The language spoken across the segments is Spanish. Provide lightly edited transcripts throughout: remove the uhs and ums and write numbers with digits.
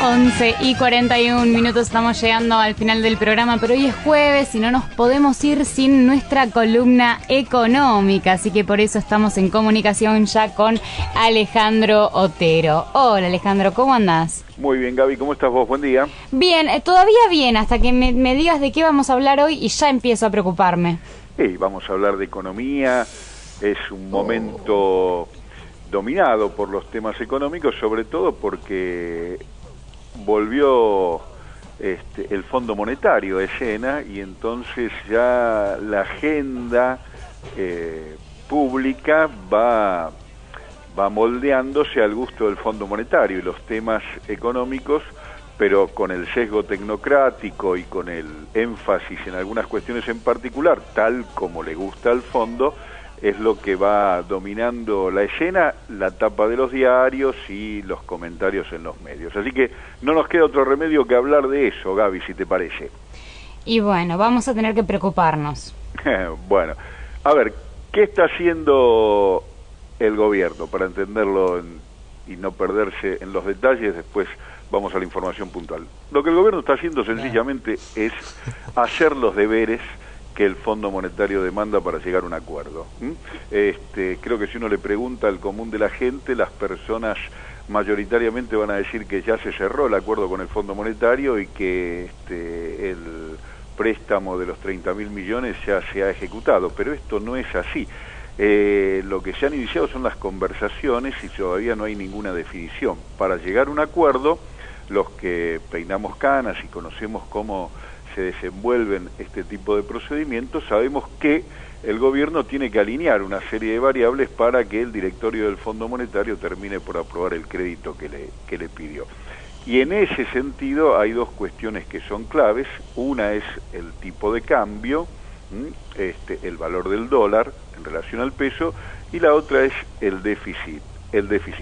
11:41, estamos llegando al final del programa, pero hoy es jueves y no nos podemos ir sin nuestra columna económica, así que por eso estamos en comunicación ya con Alejandro Otero. Hola Alejandro, ¿cómo andás? Muy bien, Gaby, ¿cómo estás vos? Buen día. Bien, todavía bien, hasta que me digas de qué vamos a hablar hoy y ya empiezo a preocuparme. Vamos a hablar de economía, es un momento dominado por los temas económicos, sobre todo porque volvió el Fondo Monetario a escena y entonces ya la agenda pública va moldeándose al gusto del Fondo Monetario y los temas económicos, pero con el sesgo tecnocrático y con el énfasis en algunas cuestiones en particular, tal como le gusta al fondo, es lo que va dominando la escena, la tapa de los diarios y los comentarios en los medios. Así que no nos queda otro remedio que hablar de eso, Gaby, si te parece. Y bueno, vamos a tener que preocuparnos. Bueno, a ver, ¿qué está haciendo el gobierno? Para entenderlo y no perderse en los detalles, después vamos a la información puntual. Lo que el gobierno está haciendo sencillamente es hacer los deberes que el Fondo Monetario demanda para llegar a un acuerdo. Creo que si uno le pregunta al común de la gente, las personas mayoritariamente van a decir que ya se cerró el acuerdo con el Fondo Monetario y que el préstamo de los 30.000 millones ya se ha ejecutado, pero esto no es así. Lo que se han iniciado son las conversaciones y todavía no hay ninguna definición. Para llegar a un acuerdo, los que peinamos canas y conocemos cómo se desenvuelven este tipo de procedimientos, sabemos que el gobierno tiene que alinear una serie de variables para que el directorio del Fondo Monetario termine por aprobar el crédito que le pidió. Y en ese sentido hay dos cuestiones que son claves. Una es el tipo de cambio, el valor del dólar en relación al peso, y la otra es el déficit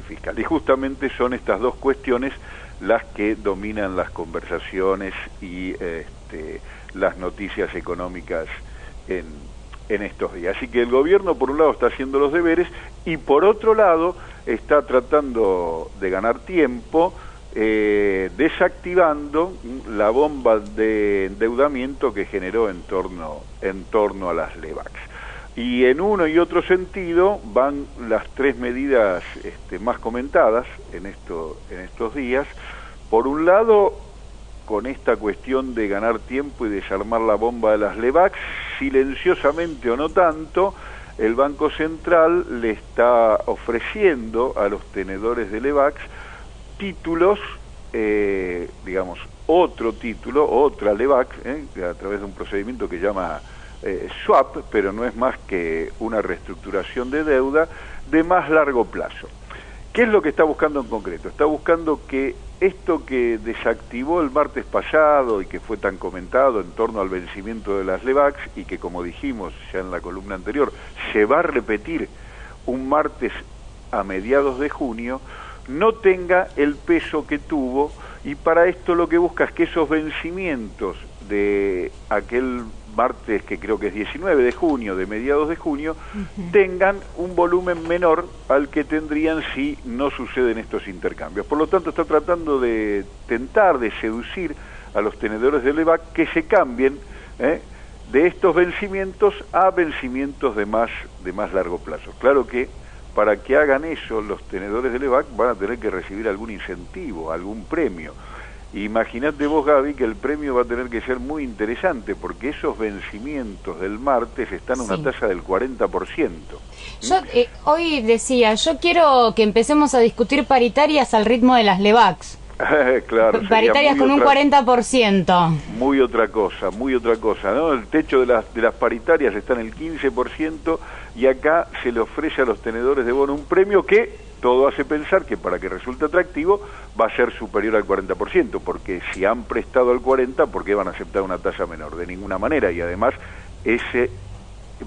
fiscal. Y justamente son estas dos cuestiones las que dominan las conversaciones y las noticias económicas en estos días. Así que el gobierno por un lado está haciendo los deberes y por otro lado está tratando de ganar tiempo desactivando la bomba de endeudamiento que generó en torno a las LEBACs. Y en uno y otro sentido van las tres medidas más comentadas en estos días. Por un lado, con esta cuestión de ganar tiempo y desarmar la bomba de las LEBACs, silenciosamente o no tanto, el Banco Central le está ofreciendo a los tenedores de LEBACs títulos, otro título, otra LEBAC, a través de un procedimiento que llama swap, pero no es más que una reestructuración de deuda de más largo plazo. ¿Qué es lo que está buscando en concreto? Está buscando que esto que desactivó el martes pasado y que fue tan comentado en torno al vencimiento de las LEBACs y que, como dijimos ya en la columna anterior, se va a repetir un martes a mediados de junio, no tenga el peso que tuvo, y para esto lo que busca es que esos vencimientos de aquel martes, que creo que es 19 de junio, de mediados de junio, tengan un volumen menor al que tendrían si no suceden estos intercambios. Por lo tanto, está tratando de tentar, de seducir a los tenedores de LEBAC que se cambien de estos vencimientos a vencimientos de más largo plazo. Claro que para que hagan eso, los tenedores de LEBAC van a tener que recibir algún incentivo, algún premio. Imagínate vos, Gaby, que el premio va a tener que ser muy interesante, porque esos vencimientos del martes están a una tasa del 40%. Yo hoy decía, yo quiero que empecemos a discutir paritarias al ritmo de las LEBACs. Claro, paritarias con un 40%. Muy otra cosa, ¿no? El techo de las paritarias está en el 15% y acá se le ofrece a los tenedores de bono un premio que todo hace pensar que para que resulte atractivo va a ser superior al 40%, porque si han prestado al 40%, ¿por qué van a aceptar una tasa menor? De ninguna manera, y además ese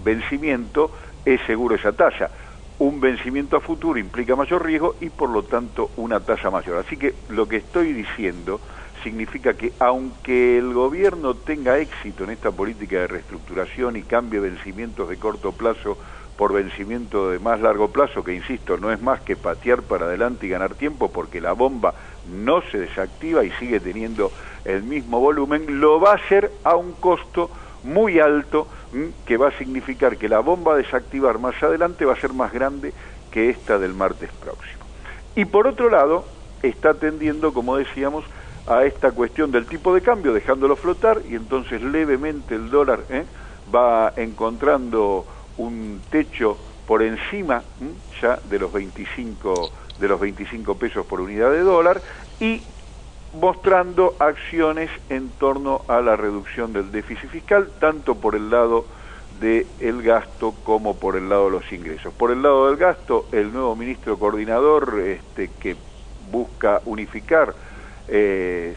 vencimiento es seguro esa tasa. Un vencimiento a futuro implica mayor riesgo y por lo tanto una tasa mayor. Así que lo que estoy diciendo significa que aunque el gobierno tenga éxito en esta política de reestructuración y cambie vencimientos de corto plazo por vencimiento de más largo plazo, que insisto, no es más que patear para adelante y ganar tiempo, porque la bomba no se desactiva y sigue teniendo el mismo volumen, lo va a hacer a un costo muy alto, que va a significar que la bomba a desactivar más adelante va a ser más grande que esta del martes próximo. Y por otro lado, está tendiendo, como decíamos, a esta cuestión del tipo de cambio, dejándolo flotar, y entonces levemente el dólar va encontrando un techo por encima ya de los 25 pesos por unidad de dólar, y mostrando acciones en torno a la reducción del déficit fiscal, tanto por el lado del gasto como por el lado de los ingresos. Por el lado del gasto, el nuevo ministro coordinador, que busca unificar el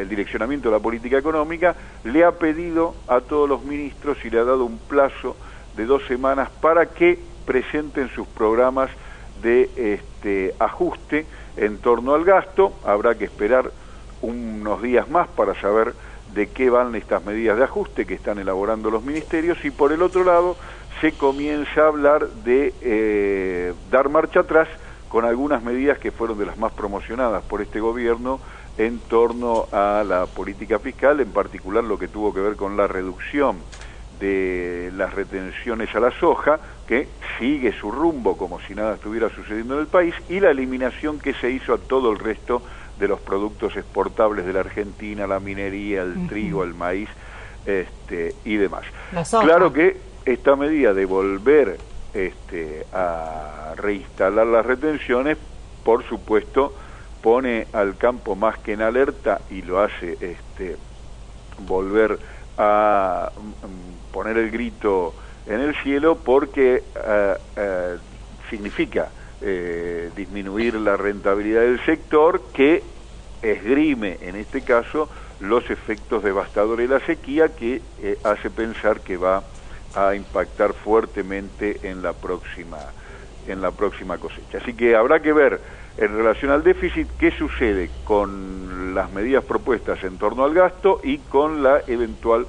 direccionamiento de la política económica, le ha pedido a todos los ministros y le ha dado un plazo de 2 semanas para que presenten sus programas de ajuste en torno al gasto. Habrá que esperar unos días más para saber de qué van estas medidas de ajuste que están elaborando los ministerios, y por el otro lado se comienza a hablar de dar marcha atrás con algunas medidas que fueron de las más promocionadas por este gobierno en torno a la política fiscal, en particular lo que tuvo que ver con la reducción de las retenciones a la soja, que sigue su rumbo como si nada estuviera sucediendo en el país, y la eliminación que se hizo a todo el resto de los productos exportables de la Argentina, la minería, el trigo, el maíz, y demás. Claro que esta medida de volver a reinstalar las retenciones, por supuesto, pone al campo más que en alerta y lo hace volver a poner el grito en el cielo, porque significa disminuir la rentabilidad del sector, que esgrime en este caso los efectos devastadores de la sequía, que hace pensar que va a impactar fuertemente en la próxima cosecha. Así que habrá que ver en relación al déficit qué sucede con las medidas propuestas en torno al gasto y con la eventual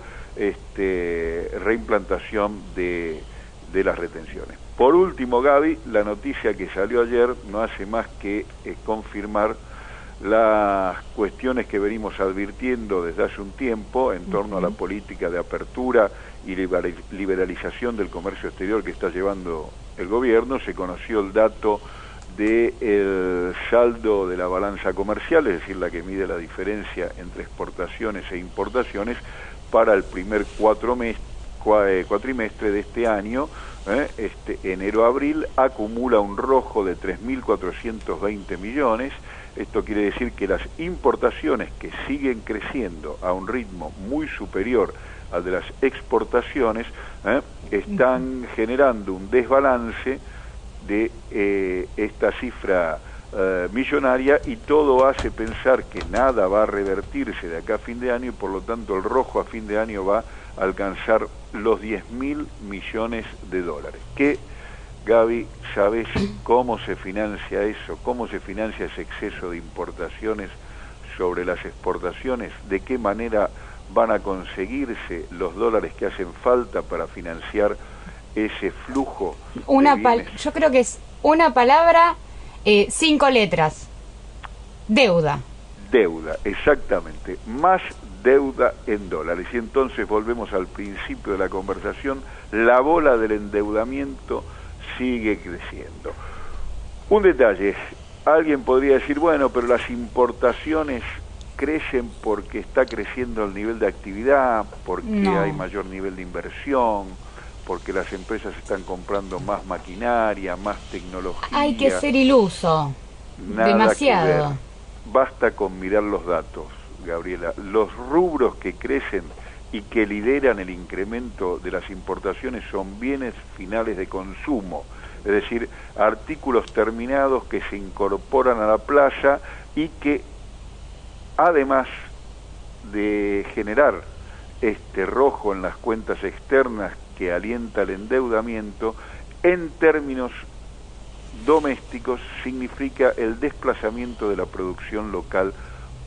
reimplantación de las retenciones. Por último, Gaby, la noticia que salió ayer no hace más que confirmar las cuestiones que venimos advirtiendo desde hace un tiempo en torno a la política de apertura y liberalización del comercio exterior que está llevando el gobierno. Se conoció el dato del saldo de la balanza comercial, es decir, la que mide la diferencia entre exportaciones e importaciones, para el primer cuatrimestre de este año, enero-abril, acumula un rojo de 3.420 millones. Esto quiere decir que las importaciones, que siguen creciendo a un ritmo muy superior al de las exportaciones, están generando un desbalance de esta cifra millonaria, y todo hace pensar que nada va a revertirse de acá a fin de año, y por lo tanto el rojo a fin de año va a alcanzar los 10.000 millones de dólares. ¿Qué, Gaby, sabés cómo se financia eso? ¿Cómo se financia ese exceso de importaciones sobre las exportaciones? ¿De qué manera van a conseguirse los dólares que hacen falta para financiar ese flujo de bienes? Yo creo que es una palabra, 5 letras. Deuda. Deuda, exactamente. Más deuda en dólares. Y entonces volvemos al principio de la conversación, la bola del endeudamiento sigue creciendo. Un detalle, alguien podría decir, bueno, pero las importaciones crecen porque está creciendo el nivel de actividad, porque hay mayor nivel de inversión, porque las empresas están comprando más maquinaria, más tecnología. Hay que ser iluso. Nada demasiado. Que ver. Basta con mirar los datos, Gabriela. Los rubros que crecen y que lideran el incremento de las importaciones son bienes finales de consumo, es decir, artículos terminados que se incorporan a la plaza y que, además de generar este rojo en las cuentas externas que alienta el endeudamiento, en términos domésticos significa el desplazamiento de la producción local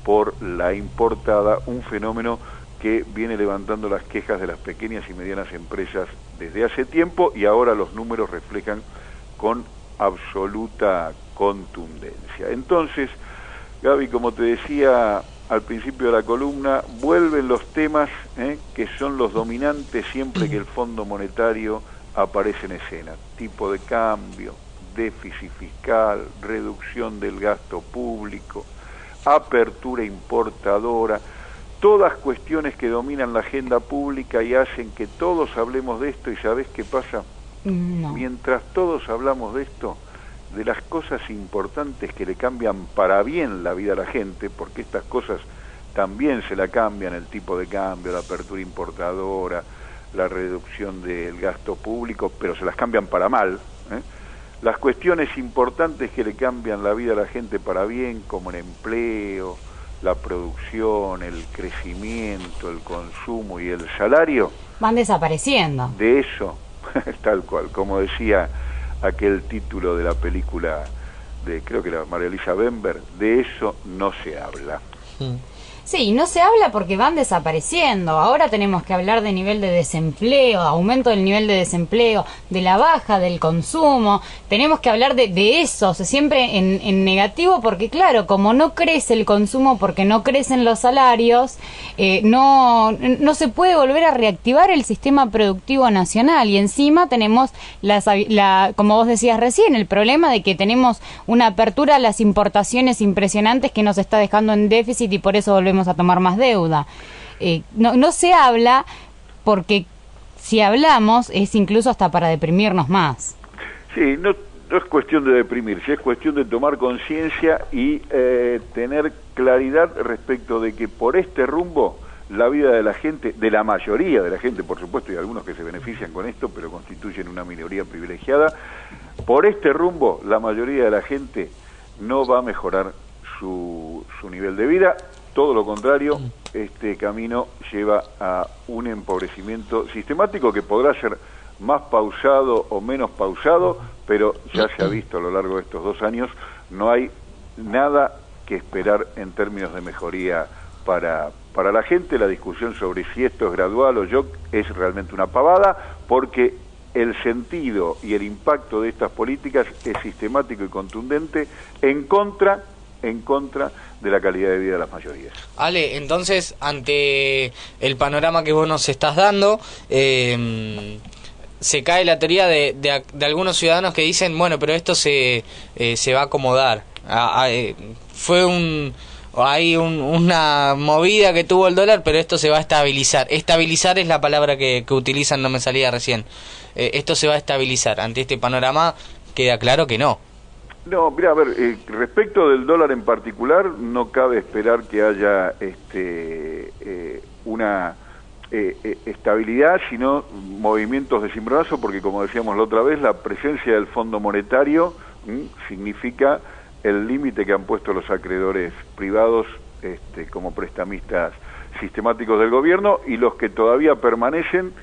por la importada, un fenómeno que viene levantando las quejas de las pequeñas y medianas empresas desde hace tiempo y ahora los números reflejan con absoluta contundencia. Entonces, Gaby, como te decía al principio de la columna, vuelven los temas que son los dominantes siempre que el Fondo Monetario aparece en escena: tipo de cambio, déficit fiscal, reducción del gasto público, apertura importadora, todas cuestiones que dominan la agenda pública y hacen que todos hablemos de esto. ¿Y sabés qué pasa? No. Mientras todos hablamos de esto, de las cosas importantes que le cambian para bien la vida a la gente, porque estas cosas también se la cambian: el tipo de cambio, la apertura importadora, la reducción del gasto público, pero se las cambian para mal, Las cuestiones importantes que le cambian la vida a la gente para bien, como el empleo, la producción, el crecimiento, el consumo y el salario, van desapareciendo. de eso, tal cual, como decía aquel título de la película de, creo que era María Elisa Bember, de eso no se habla. Sí, no se habla porque van desapareciendo. Ahora tenemos que hablar de nivel de desempleo, aumento del nivel de desempleo, de la baja del consumo. Tenemos que hablar de eso, o sea, siempre en negativo, porque claro, como no crece el consumo porque no crecen los salarios, no se puede volver a reactivar el sistema productivo nacional. Y encima tenemos, como vos decías recién, el problema de que tenemos una apertura a las importaciones impresionantes que nos está dejando en déficit y por eso volvemos a tomar más deuda. No se habla porque si hablamos es incluso hasta para deprimirnos más. Sí, no es cuestión de deprimirse, es cuestión de tomar conciencia y tener claridad respecto de que por este rumbo la vida de la gente, de la mayoría de la gente, por supuesto, y algunos que se benefician con esto, pero constituyen una minoría privilegiada, por este rumbo la mayoría de la gente no va a mejorar su nivel de vida. Todo lo contrario, este camino lleva a un empobrecimiento sistemático que podrá ser más pausado o menos pausado, pero ya se ha visto a lo largo de estos 2 años, no hay nada que esperar en términos de mejoría para la gente. La discusión sobre si esto es gradual o shock es realmente una pavada, porque el sentido y el impacto de estas políticas es sistemático y contundente en contra de la calidad de vida de las mayorías. Ale, entonces, ante el panorama que vos nos estás dando, se cae la teoría de algunos ciudadanos que dicen, bueno, pero esto se va a acomodar. Hay una movida que tuvo el dólar, pero esto se va a estabilizar. Estabilizar es la palabra que utilizan, no me salía recién. Esto se va a estabilizar. Ante este panorama queda claro que no. No, mira, a ver, respecto del dólar en particular, no cabe esperar que haya una estabilidad, sino movimientos de cimbronazo, porque como decíamos la otra vez, la presencia del Fondo Monetario significa el límite que han puesto los acreedores privados como prestamistas sistemáticos del gobierno, y los que todavía permanecen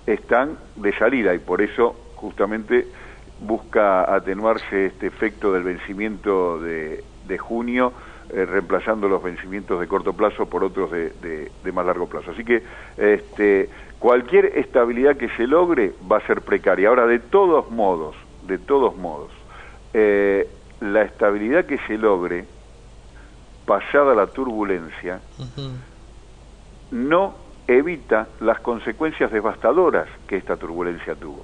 están de salida, y por eso justamente busca atenuarse este efecto del vencimiento de junio, reemplazando los vencimientos de corto plazo por otros de más largo plazo. Así que cualquier estabilidad que se logre va a ser precaria. Ahora, de todos modos, la estabilidad que se logre, pasada la turbulencia, no evita las consecuencias devastadoras que esta turbulencia tuvo.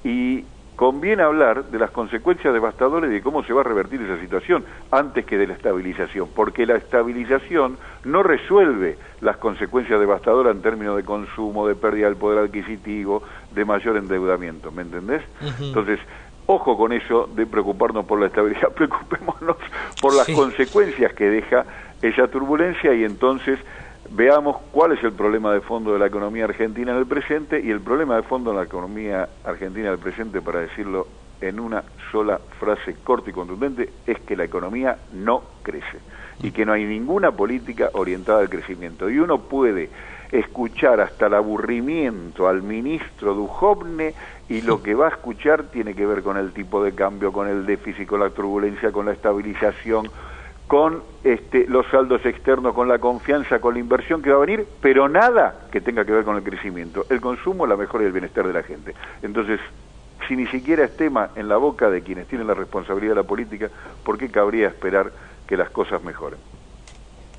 Y conviene hablar de las consecuencias devastadoras y de cómo se va a revertir esa situación antes que de la estabilización, porque la estabilización no resuelve las consecuencias devastadoras en términos de consumo, de pérdida del poder adquisitivo, de mayor endeudamiento, ¿me entendés? Entonces, ojo con eso de preocuparnos por la estabilidad, preocupémonos por las consecuencias que deja esa turbulencia, y entonces veamos cuál es el problema de fondo de la economía argentina en el presente. Y el problema de fondo en la economía argentina en el presente, para decirlo en una sola frase corta y contundente, es que la economía no crece y que no hay ninguna política orientada al crecimiento. Y uno puede escuchar hasta el aburrimiento al ministro Duhovne, y lo que va a escuchar tiene que ver con el tipo de cambio, con el déficit, con la turbulencia, con la estabilización, con los saldos externos, con la confianza, con la inversión que va a venir, pero nada que tenga que ver con el crecimiento, el consumo, la mejora y el bienestar de la gente. Entonces, si ni siquiera es tema en la boca de quienes tienen la responsabilidad de la política, ¿por qué cabría esperar que las cosas mejoren?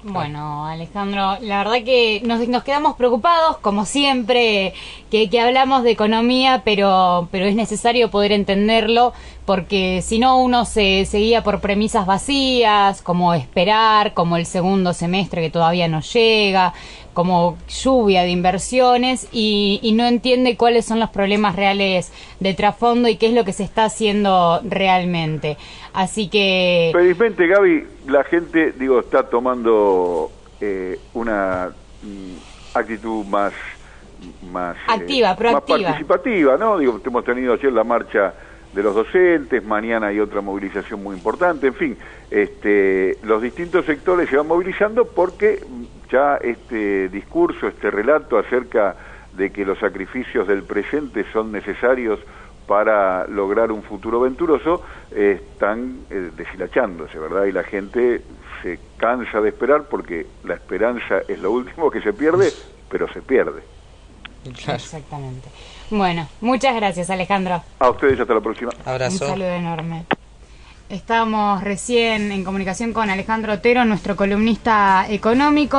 Bueno, Alejandro, la verdad que nos quedamos preocupados, como siempre, que hablamos de economía, pero es necesario poder entenderlo, porque si no uno se guía por premisas vacías, como esperar, como el segundo semestre que todavía no llega, como lluvia de inversiones, y no entiende cuáles son los problemas reales de trasfondo y qué es lo que se está haciendo realmente. Así que... Felizmente, Gaby, la gente, está tomando una actitud más activa, proactiva, más participativa, ¿no? Hemos tenido ayer la marcha de los docentes, mañana hay otra movilización muy importante, en fin, los distintos sectores se van movilizando porque ya este discurso, este relato acerca de que los sacrificios del presente son necesarios para lograr un futuro venturoso, están deshilachándose, ¿verdad? Y la gente se cansa de esperar porque la esperanza es lo último que se pierde, pero se pierde. Claro. Exactamente. Bueno, muchas gracias, Alejandro. A ustedes, hasta la próxima. Abrazo. Un saludo enorme. Estábamos recién en comunicación con Alejandro Otero, nuestro columnista económico.